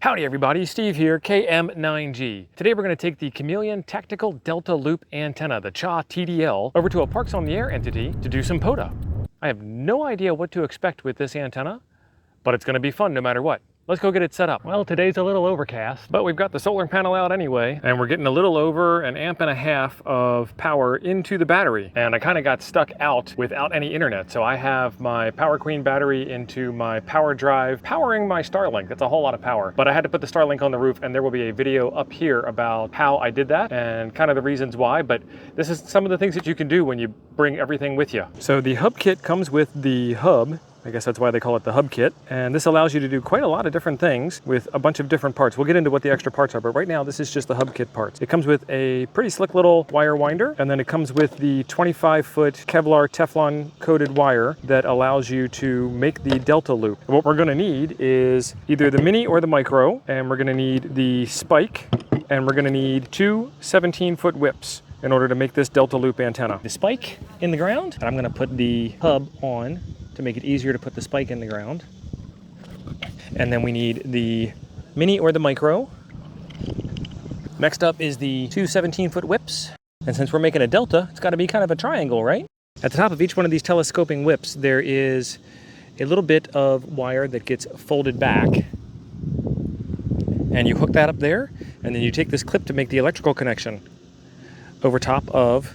Howdy everybody, Steve here, KM9G. Today we're going to take the Chameleon Tactical Delta Loop antenna, the CHA-TDL, over to a Parks on the Air entity to do some POTA. I have no idea what to expect with this antenna, but it's going to be fun no matter what. Let's go get it set up. Well, today's a little overcast, but we've got the solar panel out anyway, and we're getting a little over an amp and a half of power into the battery. And I kind of got stuck out without any internet. So I have my Power Queen battery into my power drive, powering my Starlink. That's a whole lot of power. But I had to put the Starlink on the roof, and there will be a video up here about how I did that and kind of the reasons why. But this is some of the things that you can do when you bring everything with you. So the hub kit comes with the hub. I guess that's why they call it the hub kit. And this allows you to do quite a lot of different things with a bunch of different parts. We'll get into what the extra parts are, but right now this is just the hub kit parts. It comes with a pretty slick little wire winder, and then it comes with the 25-foot Kevlar Teflon coated wire that allows you to make the Delta Loop. What we're gonna need is either the mini or the micro, and we're gonna need the spike, and we're gonna need two 17-foot whips in order to make this Delta Loop antenna. The spike in the ground, and I'm gonna put the hub on to make it easier to put the spike in the ground. And then we need the mini or the micro. Next up is the two 17-foot whips. And since we're making a delta, it's got to be kind of a triangle, right? At the top of each one of these telescoping whips, there is a little bit of wire that gets folded back. And you hook that up there, and then you take this clip to make the electrical connection over top of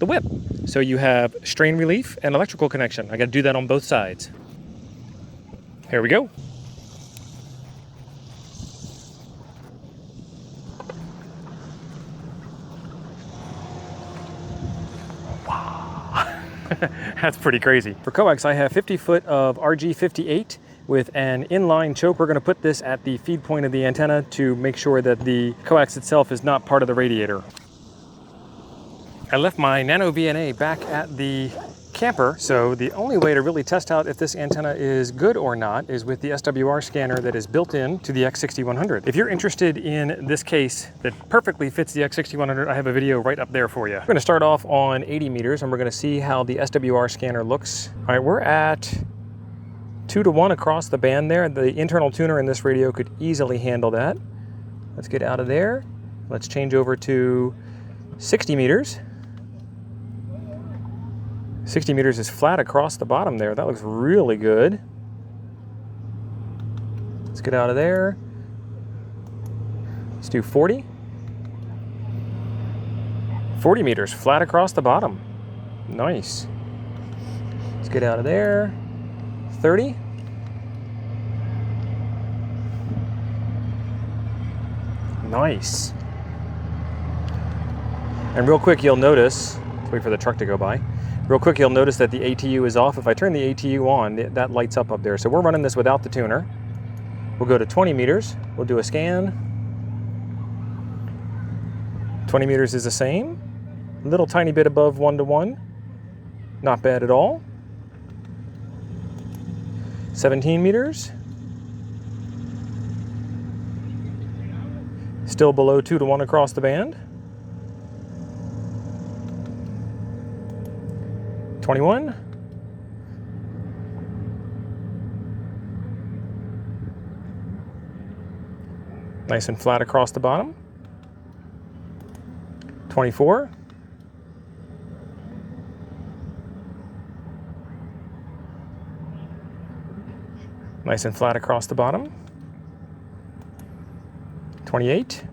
the whip. So you have strain relief and electrical connection. I got to do that on both sides. Here we go. Wow. That's pretty crazy. For coax, I have 50 foot of RG58 with an inline choke. We're going to put this at the feed point of the antenna to make sure that the coax itself is not part of the radiator. I left my Nano VNA back at the camper, so the only way to really test out if this antenna is good or not is with the SWR scanner that is built in to the X6100. If you're interested in this case that perfectly fits the X6100, I have a video right up there for you. We're going to start off on 80 meters, and we're going to see how the SWR scanner looks. All right, we're at 2-to-1 across the band there. The internal tuner in this radio could easily handle that. Let's get out of there. Let's change over to 60 meters. 60 meters is flat across the bottom there. That looks really good. Let's get out of there. Let's do 40. 40 meters, flat across the bottom. Nice. Let's get out of there. 30. Nice. And real quick, you'll notice, let's wait for the truck to go by. Real quick, you'll notice that the ATU is off. If I turn the ATU on, that lights up there. So we're running this without the tuner. We'll go to 20 meters. We'll do a scan. 20 meters is the same. A little tiny bit above 1-to-1. Not bad at all. 17 meters. Still below 2-to-1 across the band. 21. Nice and flat across the bottom. 24. Nice and flat across the bottom. 28.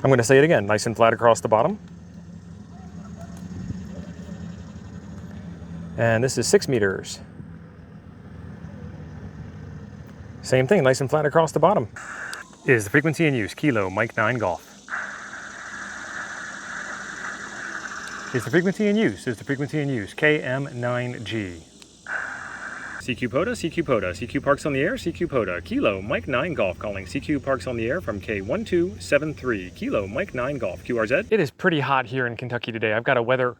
I'm going to say it again, nice and flat across the bottom. And this is 6 meters. Same thing, nice and flat across the bottom. Is the frequency in use, Kilo Mike 9 Golf. Is the frequency in use, KM9G. CQ POTA, CQ POTA, CQ Parks on the Air, CQ POTA, Kilo Mike 9 Golf calling CQ Parks on the Air from K1273, Kilo Mike 9 Golf, QRZ. It is pretty hot here in Kentucky today. I've got a weather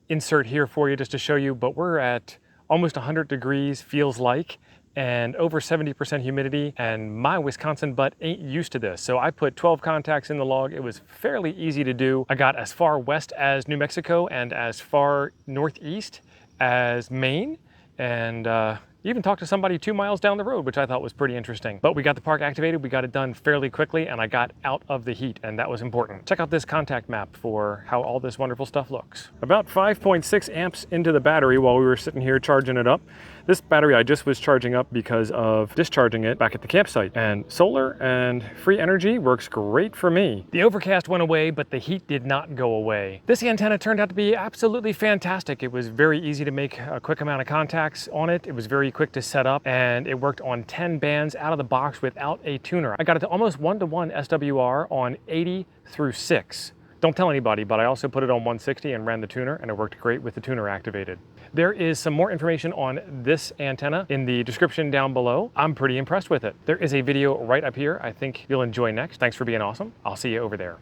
insert here for you just to show you, but we're at almost 100 degrees, feels like, and over 70% humidity, and my Wisconsin butt ain't used to this. So I put 12 contacts in the log. It was fairly easy to do. I got as far west as New Mexico and as far northeast as Maine, and even talked to somebody 2 miles down the road, which I thought was pretty interesting. But we got the park activated, we got it done fairly quickly, and I got out of the heat, and that was important. Check out this contact map for how all this wonderful stuff looks. About 5.6 amps into the battery while we were sitting here charging it up. This battery I just was charging up because of discharging it back at the campsite, and solar and free energy works great for me. The overcast went away, but the heat did not go away. This antenna turned out to be absolutely fantastic. It was very easy to make a quick amount of contacts on it. It was very quick to set up, and it worked on 10 bands out of the box without a tuner. I got it to almost 1-to-1 SWR on 80 through 6. Don't tell anybody, but I also put it on 160 and ran the tuner, and it worked great with the tuner activated. There is some more information on this antenna in the description down below. I'm pretty impressed with it. There is a video right up here I think you'll enjoy next. Thanks for being awesome. I'll see you over there.